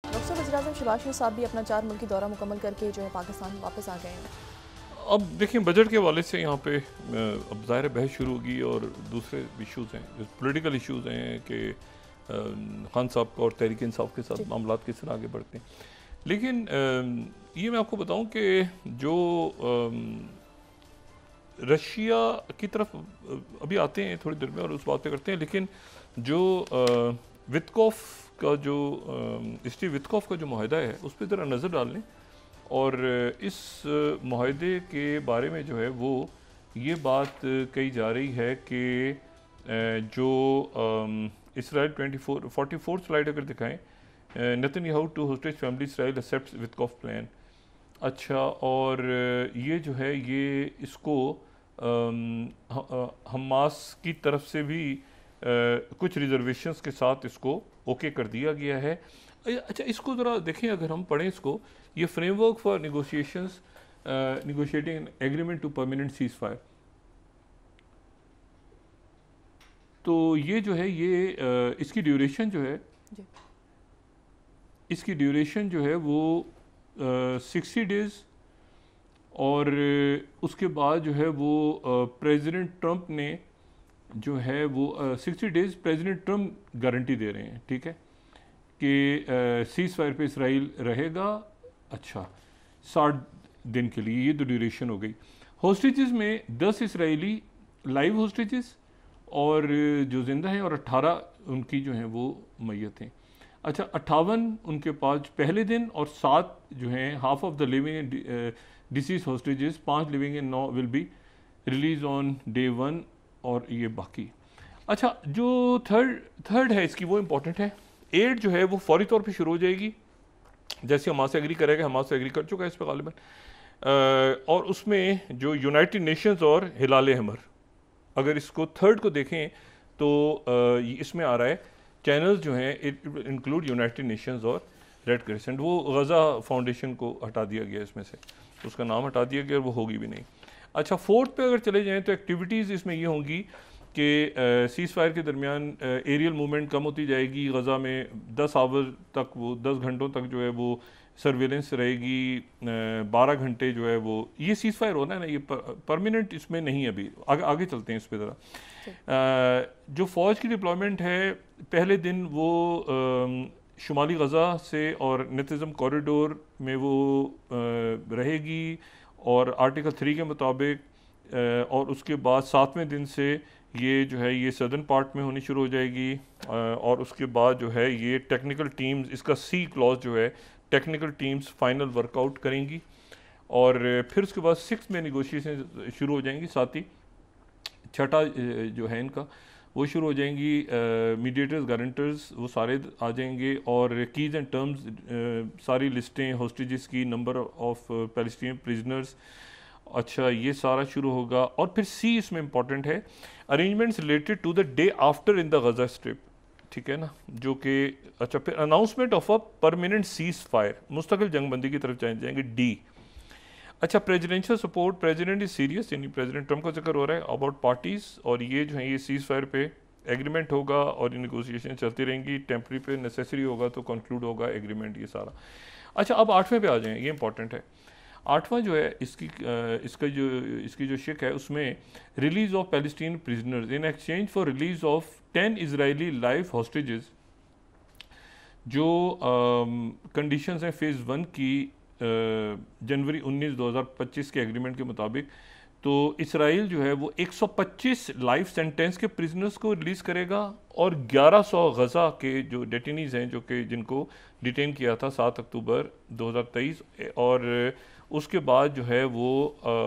Doctor वज़ीर-ए-आज़म शहबाज शरीफ साहब भी अपना 4 मुल्की दौरा मुकम्मल करके जो है पाकिस्तान वापस आ गए हैं। अब देखिए बजट के हवाले से यहाँ पे अब ज़ाहिर बहस शुरू होगी और दूसरे इश्यूज़ हैं, जो पॉलिटिकल इश्यूज़ हैं कि खान साहब का और तहरीक इंसाफ के साथ मामला किस तरह आगे बढ़ते हैं। लेकिन ये मैं आपको बताऊं कि जो रशिया की तरफ अभी आते हैं थोड़ी देर में और उस बात पे करते हैं, लेकिन जो वित्कोफ का जो स्टीव वित्कोफ का जो माहिदा है उस पर ज़रा नज़र डाल लें। और इस माहिदे के बारे में जो है वो ये बात कही जा रही है कि जो इसराइल 44 स्लाइड अगर दिखाएं, Netanyahu to hostage family Israel accepts Witkoff plan. अच्छा, और ये जो है ये इसको हमास की तरफ से भी कुछ रिजर्वेशंस के साथ इसको ओके कर दिया गया है। अच्छा, इसको ज़रा देखें, अगर हम पढ़ें इसको, ये framework for negotiations negotiating agreement to permanent cease fire. तो ये जो है ये इसकी ड्यूरेशन जो है इसकी ड्यूरेशन जो है वो 60 डेज़, और उसके बाद जो है वो प्रेसिडेंट ट्रंप ने जो है वो 60 डेज़ प्रेसिडेंट ट्रंप गारंटी दे रहे हैं, ठीक है, कि सीज़ फायर पे इसराइल रहेगा। अच्छा, 60 दिन के लिए, ये तो ड्यूरेशन हो गई। होस्टेजेस में 10 इसराइली लाइव होस्टेजेस और जो जिंदा हैं, और 18 उनकी जो हैं वो मैयत हैं। अच्छा, 58 उनके पास पहले दिन, और 7 जो हैं half of the living and disease hostages, 5 living and 9 will be release on day 1, और ये बाकी। अच्छा, जो थर्ड है इसकी वो इम्पोर्टेंट है। एड जो है वो फौरी तौर पे शुरू हो जाएगी, जैसे हमास एग्री करेगा, हमास एग्री कर चुका है इस पर गालिबन, और उसमें जो यूनाइटेड नेशंस और हिलाल अहमर, अगर इसको थर्ड को देखें तो इसमें आ रहा है चैनल्स जो हैं इंक्लूड यूनाइटेड नेशंस और रेड क्रिसेंट। वो गज़ा फाउंडेशन को हटा दिया गया इसमें से, उसका नाम हटा दिया गया और वो होगी भी नहीं। अच्छा, फोर्थ पे अगर चले जाएँ तो एक्टिविटीज़ इसमें ये होंगी कि सीज़ फायर के दरमियान एरियल मूवमेंट कम होती जाएगी। गज़ा में 10 आवर तक, वो 10 घंटों तक जो है वो सर्वेलेंस रहेगी, 12 घंटे जो है वो, ये सीज़ फायर होना है ना, ये परमानेंट इसमें नहीं है। अभी आगे चलते हैं इस पर ज़रा। जो फ़ौज की डिप्लॉयमेंट है, पहले दिन वो शुमाली गज़ा से और नितिज़म कॉरिडोर में वो रहेगी, और आर्टिकल 3 के मुताबिक, और उसके बाद 7वें दिन से ये जो है ये सदर्न पार्ट में होनी शुरू हो जाएगी, और उसके बाद जो है ये टेक्निकल टीम्स, इसका सी क्लॉज जो है, टेक्निकल टीम्स फाइनल वर्कआउट करेंगी, और फिर उसके बाद 6 में निगोशिएशन शुरू हो जाएंगी। साथ ही छठा जो है इनका वो शुरू हो जाएंगी, मीडिएटर्स, गारंटर्स वो सारे आ जाएंगे, और कीज़ एंड टर्म्स सारी लिस्टें, होस्टेजेस की, नंबर ऑफ पैलेस्टीनियन प्रिजनर्स, अच्छा ये सारा शुरू होगा। और फिर सी इसमें इंपॉर्टेंट है, arrangements related to the day after in the Gaza strip, ठीक है ना, जो कि अच्छा, फिर announcement of a permanent seize fire, मुस्तकिल जंगबंदी की तरफ जाएंगे, डी। अच्छा, presidential support, president is serious, यानी प्रेसिडेंट ट्रंप का जिक्र हो रहा है अबाउट पार्टीज, और ये जो है ये सीज फायर पे एग्रीमेंट होगा, और ये नेगोशिएशन चलती रहेंगी, टेम्प्रेरी पे नेसेसरी होगा तो कंक्लूड होगा एग्रीमेंट, ये सारा। अच्छा, अब 8वें पे आ जाएं, ये इंपॉर्टेंट है। 8वां जो है इसकी जो शिक है उसमें, release of Palestine prisoners in exchange for release of 10 Israeli life hostages. जो कंडीशंस हैं फेज़ 1 की जनवरी 19 2025 के एग्रीमेंट के मुताबिक, तो इसराइल जो है वो 125 लाइफ सेंटेंस के प्रिजनर्स को रिलीज़ करेगा, और 1100 गज़ा के जो डेटिनीज़ हैं, जो कि जिनको डिटेन किया था 7 अक्टूबर 2023, और उसके बाद जो है वो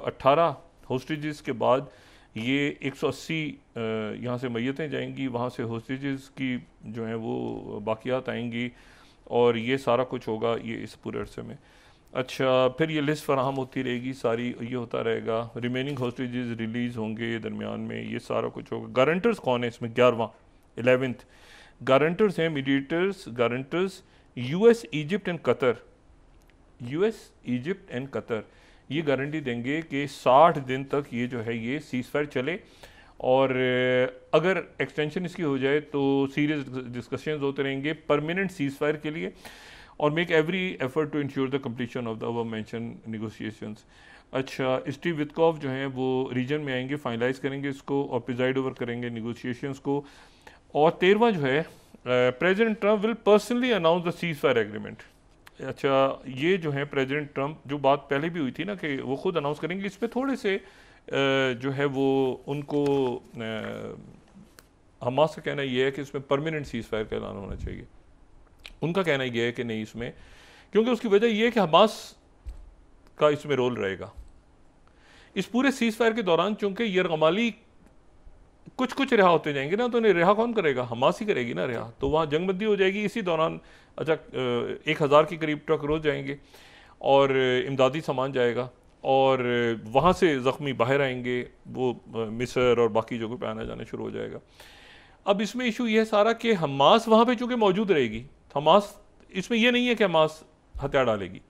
18 होस्टेजेस के बाद ये 180 यहाँ से मैयतें जाएंगी, वहाँ से होस्टेजेस की जो हैं वो बाकियात आएंगी, और ये सारा कुछ होगा ये इस पूरे अरसे में। अच्छा, फिर ये लिस्ट फराहम होती रहेगी सारी, ये होता रहेगा, रिमेनिंग होस्टेजेस रिलीज़ होंगे दरमियान में, ये सारा कुछ होगा। गारंटर्स कौन है इसमें? 11th गारंटर्स हैं, mediators, guarantors US, Egypt and Qatar. US, Egypt and Qatar ये गारंटी देंगे कि 60 दिन तक ये जो है ये सीज़ फायर चले, और अगर एक्सटेंशन इसकी हो जाए तो सीरियस डिस्कशंस होते रहेंगे परमानेंट सीज़ फायर के लिए। और make every effort to ensure the completion of the above mention negotiations. अच्छा, स्टीव विटकॉफ जो हैं वो रीजन में आएंगे, फाइनलाइज करेंगे इसको और प्रिजाइड ओवर करेंगे नेगोशिएशंस को। और 13वां जो है, president Trump will personally announce the cease fire agreement. अच्छा, ये जो है प्रेसिडेंट ट्रंप, जो बात पहले भी हुई थी ना कि वो खुद अनाउंस करेंगे, इस पर थोड़े से जो है वो उनको हमास का कहना ये है कि इसमें परमानेंट सीज फायर का ऐलान होना चाहिए। उनका कहना ये है कि नहीं इसमें, क्योंकि उसकी वजह ये है कि हमास का इसमें रोल रहेगा इस पूरे सीज फायर के दौरान। चूंकि यरगमाली कुछ कुछ रिहा होते जाएंगे ना, तो उन्हें रिहा कौन करेगा? हमास ही करेगी ना रिहा, तो वहाँ जंगबंदी हो जाएगी इसी दौरान। अच्छा, 1000 के करीब ट्रक रोज जाएंगे और इमदादी सामान जाएगा और वहाँ से ज़ख्मी बाहर आएंगे, वो मिस्र और बाकी जगहों पे आना जाना शुरू हो जाएगा। अब इसमें इशू ये है सारा कि हमास वहाँ पे चूँकि मौजूद रहेगी, हमास इसमें ये नहीं है कि हमास हथियार डालेगी,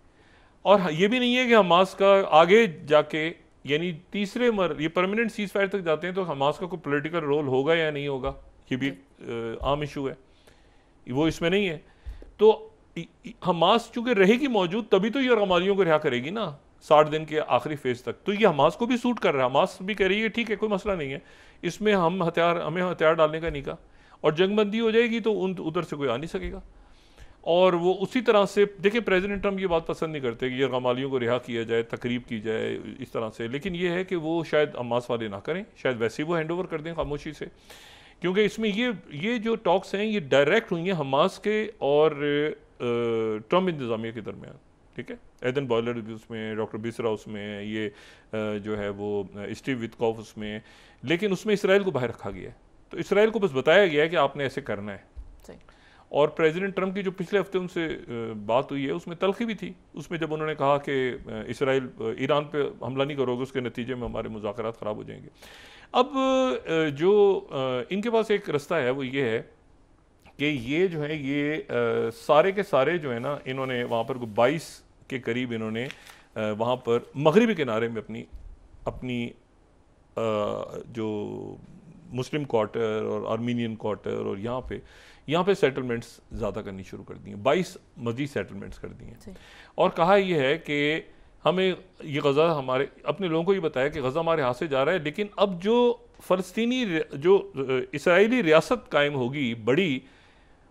और ये भी नहीं है कि हमास का आगे जाके यानी ये परमानेंट सीज फायर तक जाते हैं तो हमास का कोई पॉलिटिकल रोल होगा या नहीं होगा, ये भी आम इशू है, वो इसमें नहीं है। तो हमास चूंकि रहेगी मौजूद तभी तो ये रमालियों को रिहा करेगी ना 60 दिन के आखिरी फेज तक, तो ये हमास को भी सूट कर रहा है। हमास भी कह रही है ठीक है कोई मसला नहीं है, इसमें हमें हथियार डालने का नहीं कहा, और जंगबंदी हो जाएगी तो उधर से कोई आ नहीं सकेगा। और वो उसी तरह से देखिए, प्रेसिडेंट ट्रंप ये बात पसंद नहीं करते कि ये गमालियों को रिहा किया जाए, तकरीब की जाए इस तरह से, लेकिन ये है कि वो शायद हमास वाले ना करें, शायद वैसे ही वो हैंड ओवर कर दें खामोशी से, क्योंकि इसमें ये जो टॉक्स हैं ये डायरेक्ट हुई हैं हमास के और ट्रंप इंतज़ामिया के दरमियान। ठीक है, एडन बॉयलर भी उसमें, डॉक्टर बिसरा उसमें, ये जो है वो स्टीव विटकॉफ उसमें, लेकिन उसमें इसराइल को बाहर रखा गया है। तो इसराइल को बस बताया गया है कि आपने ऐसे करना है। और प्रेसिडेंट ट्रंप की जो पिछले हफ्ते उनसे बात हुई है उसमें तलखी भी थी, उसमें जब उन्होंने कहा कि इसराइल ईरान पे हमला नहीं करोगे, उसके नतीजे में हमारे मुज़ाकरात ख़राब हो जाएंगे। अब जो इनके पास एक रास्ता है वो ये है कि ये जो है ये सारे के सारे जो है ना, इन्होंने वहाँ पर 22 के करीब इन्होंने वहाँ पर मगरबी किनारे में अपनी जो मुस्लिम क्वार्टर और आर्मीनियन क्वार्टर और यहाँ पे सेटलमेंट्स ज़्यादा करनी शुरू कर दी हैं, 22 मज़ीद सेटलमेंट्स कर दी हैं। और कहा यह है कि हमें ये गज़ा हमारे अपने लोगों को ये बताया कि गज़ा हमारे हाथ से जा रहा है, लेकिन अब जो फ़लस्तीनी जो इसराइली रियासत कायम होगी बड़ी,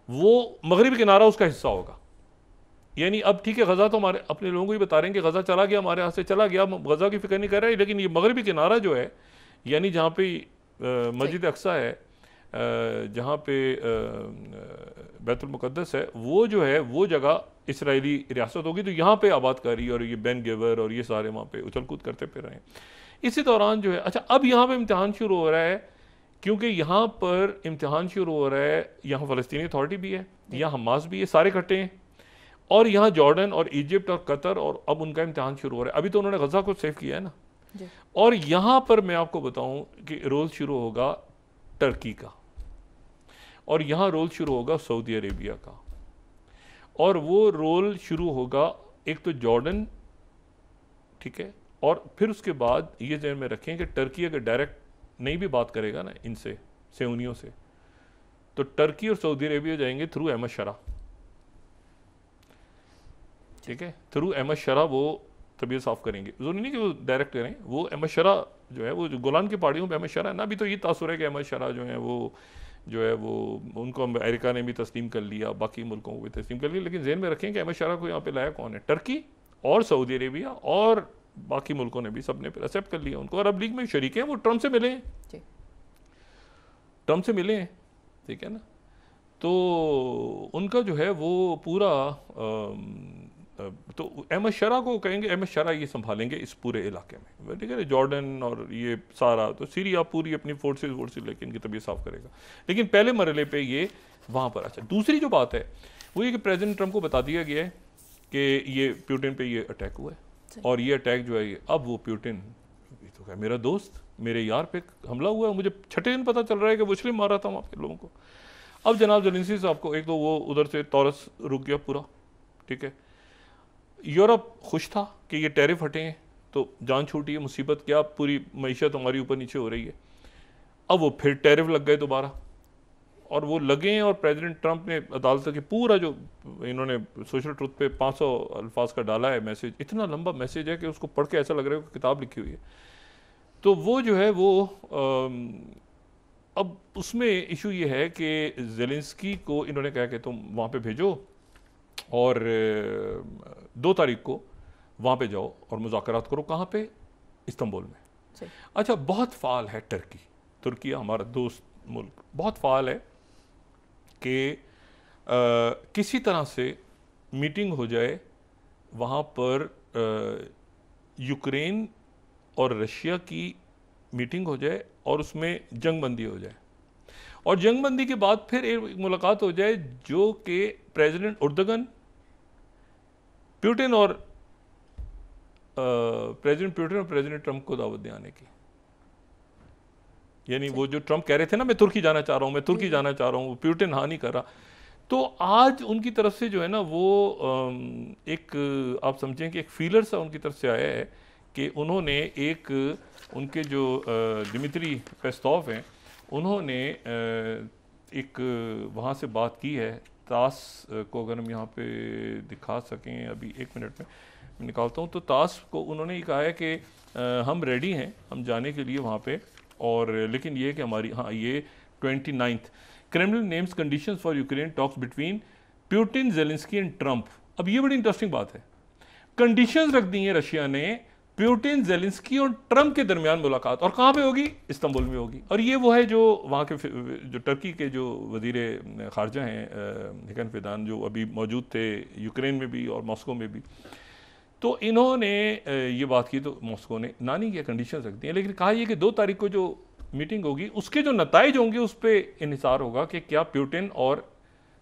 वो मगरबी किनारा उसका हिस्सा होगा। यानी अब ठीक है, गज़ा तो हमारे अपने लोगों को ही बता रहे हैं कि गज़ा चला गया, हमारे हाथ से चला गया, गज़ा की फिक्र नहीं कर रहे, लेकिन ये मगरबी किनारा जो है, यानी जहाँ पे मस्जिद अक्सा है, जहाँ पे बैतुल मुक़द्दस है, वो जो है वो जगह इसराइली रियासत होगी, तो यहाँ पे आबादकारी और ये बेन गेवर और ये सारे वहाँ पे उछल कूद करते फिर रहे हैं। इसी दौरान जो है, अच्छा अब यहाँ पे इम्तिहान शुरू हो रहा है, क्योंकि यहाँ पर इम्तिहान शुरू हो रहा है, यहाँ फ़लस्तीनी अथॉरिटी भी है, यहाँ हमास भी है, सारे इकट्ठे हैं, और यहाँ जॉर्डन और इजिप्ट और कतर, और अब उनका इम्तिहान शुरू हो रहा है। अभी तो उन्होंने गज़ा को सेव किया है ना, और यहाँ पर मैं आपको बताऊँ कि रोल शुरू होगा टर्की का, और यहाँ रोल शुरू होगा सऊदी अरेबिया का, और वो रोल शुरू होगा एक तो जॉर्डन, ठीक है, और फिर उसके बाद ये ज़हन में रखें कि टर्की अगर डायरेक्ट नहीं भी बात करेगा ना इनसे, सेऊनियों से, तो टर्की और सऊदी अरेबिया जाएंगे थ्रू अहमद शरा। ठीक है, थ्रू अहमद शरा वो तबीयत साफ़ करेंगे, ज़रूरी नहीं कि वो डायरेक्ट करें, वो अहमद शरा जो है वो गोलान की पहाड़ियों पे अहमद शरा है ना, अभी तो ये तासुर है कि अहमद शरा जो है वो उनको अमेरिका ने भी तस्लीम कर लिया, बाकी मुल्कों को भी तस्लीम कर लिया, लेकिन ज़हन में रखें कि अहमद शरा को यहाँ पे लाया कौन है? टर्की और सऊदी अरेबिया, और बाकी मुल्कों ने भी, सब ने फिर एक्सेप्ट कर लिया उनको, और अब लीग में शरीक हैं, वो ट्रंप से मिले हैं, ट्रंप से मिले हैं, ठीक है ना। तो उनका जो है वो पूरा तो अहमद शरा को कहेंगे, अहमद शरा ये संभालेंगे इस पूरे इलाके में, ठीक है, जॉर्डन और ये सारा, तो सीरिया पूरी अपनी फोर्सेज लेके इनकी तबीयत साफ़ करेगा, लेकिन पहले मरहले पे ये वहाँ पर। अच्छा, दूसरी जो बात है वो ये कि प्रेसिडेंट ट्रंप को बता दिया गया है कि ये प्यूटिन पे ये अटैक हुआ है, और ये अटैक जो है अब वो प्यूटिन तो क्या मेरा दोस्त, मेरे यार पे हमला हुआ है, मुझे छठे दिन पता चल रहा है कि मुस्लिम मार रहा था वहाँ पे लोगों को। अब जनाब ज़ेलेंस्की साहब को एक तो वो उधर से तौरस रुक गया पूरा, ठीक है, यूरोप खुश था कि ये टैरिफ हटे हैं तो जान छूटी है, मुसीबत क्या, पूरी मईशत हमारी ऊपर नीचे हो रही है। अब वो फिर टैरिफ लग गए दोबारा, और वो लगे और प्रेसिडेंट ट्रंप ने अदालत के पूरा जो इन्होंने सोशल ट्रुथ पे 500 अल्फाज का डाला है मैसेज, इतना लंबा मैसेज है कि उसको पढ़ के ऐसा लग रहा है कि किताब लिखी हुई है। तो वो जो है वो अब उसमें इशू ये है कि ज़ेलेंस्की को इन्होंने कहा कि तुम वहाँ पे भेजो और 2 तारीख को वहाँ पे जाओ और मुज़ाकरात करो। कहाँ पे? इस्तांबुल में। अच्छा, बहुत फ़ाल है तुर्की हमारा दोस्त मुल्क, बहुत फ़ाल है कि किसी तरह से मीटिंग हो जाए वहाँ पर, यूक्रेन और रशिया की मीटिंग हो जाए और उसमें जंगबंदी हो जाए, और जंगबंदी के बाद फिर एक मुलाकात हो जाए जो कि प्रेसिडेंट उर्दगन, पुतिन और प्रेसिडेंट ट्रंप को दावत दे आने की। यानी वो जो ट्रंप कह रहे थे ना, मैं तुर्की जाना चाह रहा हूँ, मैं तुर्की जाना चाह रहा हूँ, पुतिन हाँ नहीं कर रहा। तो आज उनकी तरफ से जो है ना वो एक आप समझें कि एक फीलर सा उनकी तरफ से आया है कि उन्होंने एक उनके जो दिमित्री पेस्कोव हैं, उन्होंने एक वहाँ से बात की है। तास को अगर हम यहाँ पे दिखा सकें, अभी 1 मिनट में मैं निकालता हूँ। तो तास को उन्होंने ये कहा है कि हम रेडी हैं, हम जाने के लिए वहाँ पे, और लेकिन ये कि हमारी हाँ ये 29 Kremlin names conditions for Ukraine talks between Putin, Zelensky and Trump. अब ये बड़ी इंटरेस्टिंग बात है, कंडीशंस रख दी हैं रशिया ने पुतिन, ज़ेलेंस्की और ट्रंप के दरमियान मुलाकात, और कहाँ पे होगी? इस्तांबुल में होगी। और ये वो है जो वहाँ के जो टर्की के जो वज़ीर ख़ारजा हैं हिकन फिदान, जो अभी मौजूद थे यूक्रेन में भी और मॉस्को में भी। तो इन्होंने ये बात की तो मॉस्को ने ना नहीं किया, कंडीशन रख दी हैं, लेकिन कहा ये कि 2 तारीख को जो मीटिंग होगी उसके जो नताइज होंगे उस पर इन्हिसार होगा कि क्या पुतिन और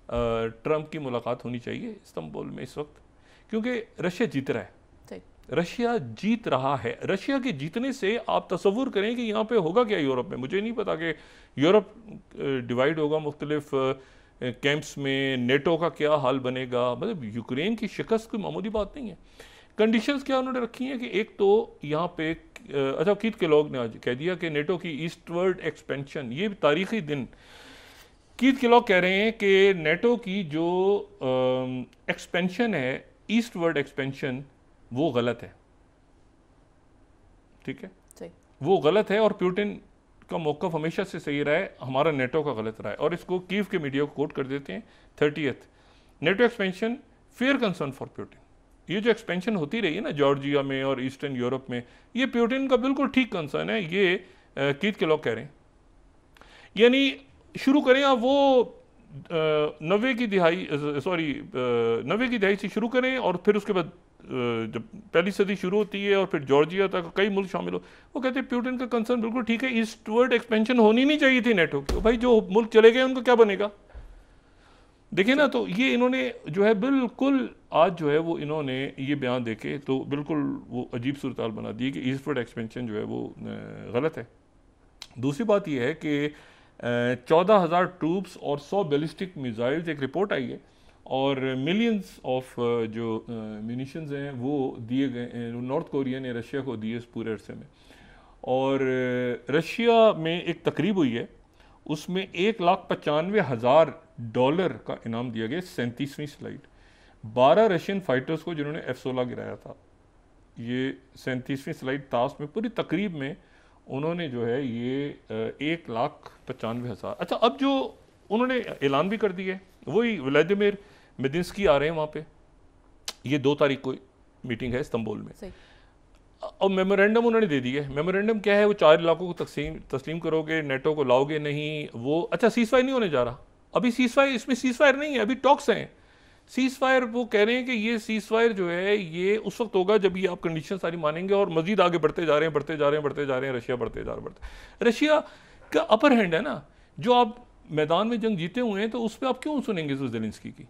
ट्रंप की मुलाकात होनी चाहिए इस्तांबुल में इस वक्त, क्योंकि रशिया जीत रहा है। रशिया जीत रहा है। रशिया के जीतने से आप तसव्वुर करें कि यहाँ पे होगा क्या यूरोप में। मुझे नहीं पता कि यूरोप डिवाइड होगा मुख्तलिफ कैंप्स में, नेटो का क्या हाल बनेगा। मतलब यूक्रेन की शिकस्त कोई मामूली बात नहीं है। कंडीशंस क्या उन्होंने रखी हैं कि एक तो यहाँ पे अच्छा, कीथ केलॉग ने आज कह दिया कि नेटो की ईस्टवर्ड एक्सपेंशन, ये तारीखी दिन कीथ केलॉग कह रहे हैं कि नेटो की जो एक्सपेंशन है, ईस्टवर्ड एक्सपेंशन, वो गलत है। ठीक है, वो गलत है, और पुतिन का मौक़िफ़ हमेशा से सही रहा है, हमारा नेटो का गलत रहा है। और इसको कीव के मीडिया को कोट कर देते हैं 30th, NATO expansion fair concern for Putin. ये जो एक्सपेंशन होती रही है ना जॉर्जिया में और ईस्टर्न यूरोप में, ये पुतिन का बिल्कुल ठीक कंसर्न है। ये कीथ के लोग कह रहे हैं। यानी शुरू करें आप वो 90 की दहाई से शुरू करें, और फिर उसके बाद जब पहली सदी शुरू होती है और फिर जॉर्जिया तक कई मुल्क शामिल हो, वो कहते हैं पुतिन का कंसर्न बिल्कुल ठीक है, ईस्टवर्ड एक्सपेंशन होनी नहीं चाहिए थी नेटो की। भाई जो मुल्क चले गए उनको क्या बनेगा? देखिए ना, तो ये इन्होंने जो है बिल्कुल आज जो है वो इन्होंने ये बयान देके तो बिल्कुल वो अजीब सूरत हाल बना दी कि ईस्टवर्ड एक्सपेंशन जो है वो गलत है। दूसरी बात ये है कि 14,000 ट्रूप्स और 100 बैलिस्टिक मिसाइल्स, एक रिपोर्ट आई है, और मिलियंस ऑफ जो म्यूनिशंस हैं वो दिए गए नॉर्थ कोरिया ने रशिया को दिए इस पूरे अरसे में। और रशिया में एक तकरीब हुई है, उसमें $1,95,000 का इनाम दिया गया। 37वीं स्लाइड, 12 रशियन फाइटर्स को जिन्होंने F-16 गिराया था। ये 37वीं स्लाइड तास में पूरी तकरीब में उन्होंने जो है ये 1,95,000। अच्छा, अब जो उन्होंने ऐलान भी कर दिया, वही व्लादिमीर मेदिंस्की आ रहे हैं वहाँ पे, ये 2 तारीख को मीटिंग है इस्तांबुल में। और मेमोरेंडम उन्होंने दे दिया है। मेमोरेंडम क्या है? वो 4 इलाकों को तस्लीम करोगे, नेटो को लाओगे नहीं, वो अच्छा सीज़फायर नहीं होने जा रहा अभी। सीज़फायर, इसमें सीज़फायर नहीं है, अभी टॉक्स हैं। सीज़फायर वो कह रहे हैं कि ये सीज़फायर जो है ये उस वक्त होगा जब ये आप कंडीशन सारी मानेंगे, और मजीद आगे बढ़ते जा रहे हैं रशिया बढ़ते। रशिया का अपर हैंड है ना, जो आप मैदान में जंग जीते हुए हैं, तो उस पर आप क्यों सुनेंगे ज़ेलेंस्की की?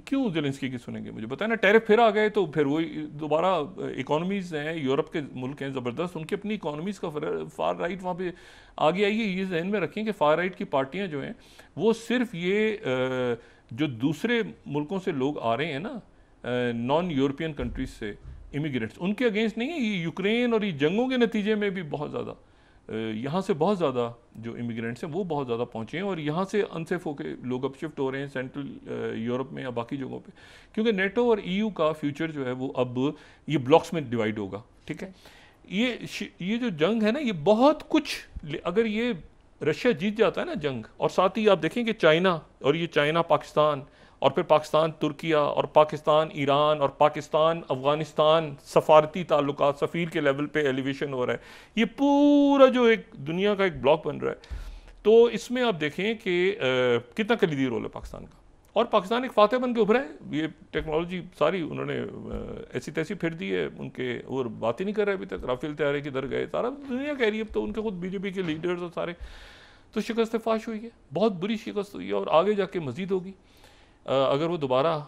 क्यों ज़ेलेंस्की की सुनेंगे? मुझे बताया ना, टैरिफ फिर आ गए तो फिर वही दोबारा इकोनॉमीज़ हैं, यूरोप के मुल्क हैं ज़बरदस्त, उनकी अपनी इकोनॉमीज़ का फार राइट वहाँ पे आगे आई है। ये जहन में रखें कि फार राइट की पार्टियाँ जो हैं वो सिर्फ ये जो दूसरे मुल्कों से लोग आ रहे हैं ना, नॉन यूरोपियन कंट्रीज से इमिग्रेंट्स, उनके अगेंस्ट नहीं है। ये यूक्रेन और ये जंगों के नतीजे में भी बहुत ज़्यादा यहाँ से बहुत ज़्यादा जो इमिग्रेंट्स हैं वो बहुत ज़्यादा पहुँचे हैं और यहाँ से अनसेफ होकर लोग अब शिफ्ट हो रहे हैं सेंट्रल यूरोप में या बाकी जगहों पे, क्योंकि नेटो और ईयू का फ्यूचर जो है वो अब ये ब्लॉक्स में डिवाइड होगा। ठीक है, ये जो जंग है ना, ये बहुत कुछ, अगर ये रशिया जीत जाता है ना जंग, और साथ ही आप देखें कि चाइना, और ये चाइना पाकिस्तान, और फिर पाकिस्तान तुर्किया, और पाकिस्तान ईरान, और पाकिस्तान अफ़गानिस्तान, सफारती ताल्लुकात, सफ़ीर के लेवल पे एलिवेशन हो रहा है, ये पूरा जो एक दुनिया का एक ब्लॉक बन रहा है। तो इसमें आप देखें कि कितना कलीदी रोल है पाकिस्तान का, और पाकिस्तान एक फातह बन के उभरा है। ये टेक्नोलॉजी सारी उन्होंने ऐसी तैसी फिर दी है उनके, और बात ही नहीं कर रहे अभी तक। राफेल तैयारी किधर गए, सारा दुनिया कह रही है, तो उनके खुद बीजेपी के लीडर्स और सारे, तो शिकस्त फाश हुई है, बहुत बुरी शिकस्त हुई है, और आगे जाके मजीद होगी अगर वो दोबारा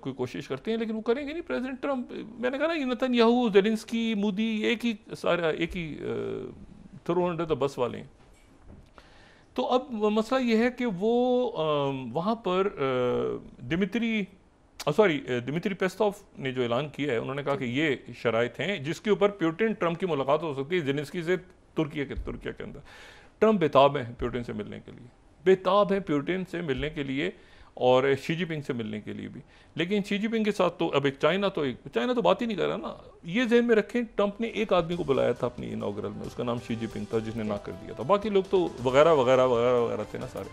कोई कोशिश करते हैं, लेकिन वो करेंगे नहीं। प्रेसिडेंट ट्रंप, मैंने कहा ना, नेतन्याहू, ज़ेलेंस्की, मोदी एक ही थ्रो अंडर द बस वाले हैं। तो अब मसला ये है कि वो वहाँ पर दिमित्री पेस्कोव ने जो ऐलान किया है, उन्होंने कहा कि ये शराइत हैं जिसके ऊपर पुतिन ट्रंप की मुलाकात हो सकती है ज़ेलेंस्की से तुर्की के अंदर। ट्रंप बेताब है पुतिन से मिलने के लिए, बेताब है पुतिन से मिलने के लिए, और शी जिनपिंग से मिलने के लिए भी। लेकिन शी जिनपिंग के साथ तो अब चाइना तो बात ही नहीं कर रहा ना। ये जहन में रखें, ट्रंप ने एक आदमी को बुलाया था अपनी इनॉग्रल में, उसका नाम शी जिनपिंग था, जिसने ना कर दिया था। बाकी लोग तो वगैरह वगैरह वगैरह वगैरह थे ना सारे।